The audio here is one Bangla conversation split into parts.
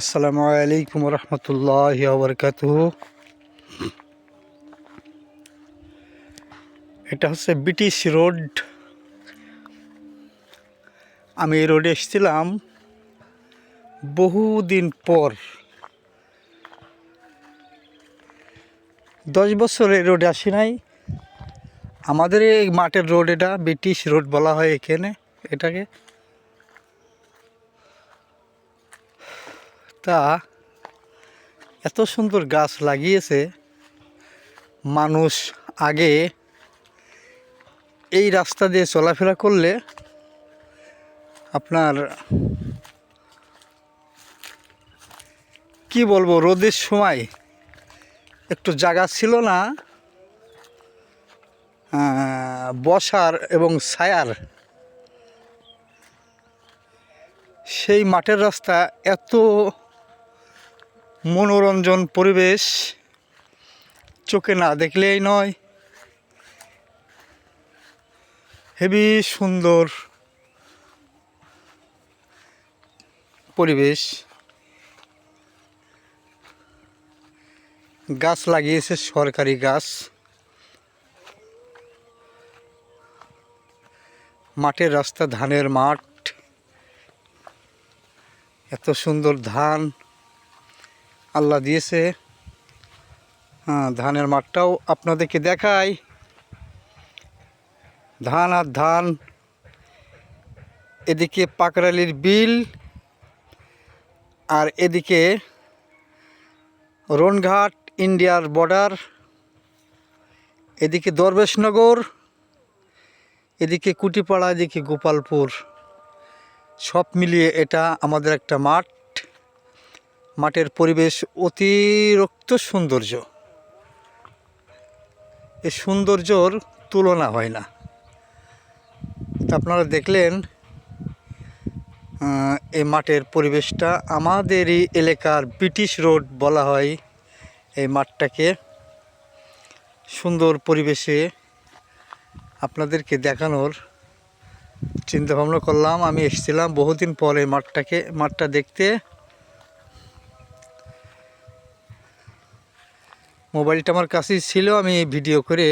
আসসালামু আলাইকুম রহমতুল্লাহি ওয়া বারাকাতুহু। এটা হচ্ছে ব্রিটিশ রোড। আমি এই রোডে এসেছিলাম বহুদিন পর। 10 বছর এই রোডে আসি নাই। আমাদের এই মাঠের রোড, এটা ব্রিটিশ রোড বলা হয় এখানে এটাকে। তা এত সুন্দর গাছ লাগিয়েছে মানুষ। আগে এই রাস্তা দিয়ে চলাফেরা করলে আপনার কি বলবো, রোদের সময় একটু জায়গা ছিল না বসার এবং ছায়ার। সেই মাঠের রাস্তা এত মনোরঞ্জন পরিবেশ, চোখে না দেখলেই নয়। হেবি সুন্দর পরিবেশ। গাছ লাগিয়েছে সরকারি গাছ। মাঠের রাস্তা, ধানের মাঠ, এত সুন্দর ধান আল্লাহ দিয়েছে। ধানের মাঠটাও আপনাদেরকে দেখাই। ধান আর ধান। এদিকে পাকরালির বিল, আর এদিকে রনঘাট ইন্ডিয়ার বর্ডার, এদিকে দরবেশনগর, এদিকে কুটিপাড়া, এদিকে গোপালপুর। সব মিলিয়ে এটা আমাদের একটা মাঠ। মাঠের পরিবেশ অতিরিক্ত সৌন্দর্য। এই সৌন্দর্যর তুলনা হয় না। আপনারা দেখলেন এই মাঠের পরিবেশটা। আমাদেরই এলাকার ব্রিটিশ রোড বলা হয় এই মাঠটাকে। সুন্দর পরিবেশে আপনাদেরকে দেখানোর চিন্তা ভাবনা করলাম। আমি এসেছিলাম বহুদিন পর এই মাঠটা দেখতে। মোবাইলটা আমার কাছেই ছিল, আমি ভিডিও করে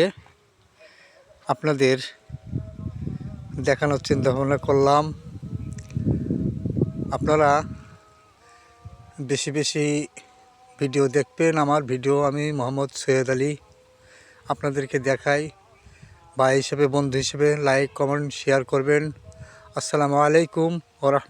আপনাদের দেখানোর চিন্তা ভাবনা করলাম। আপনারা বেশি বেশি ভিডিও দেখবেন। আমার ভিডিও আমি মোহাম্মদ সৈয়দ আলী আপনাদেরকে দেখাই। ভাই হিসেবে, বন্ধু হিসেবে লাইক কমেন্ট শেয়ার করবেন। আসসালামু আলাইকুম ওয়া রাহমাতুল্লাহ।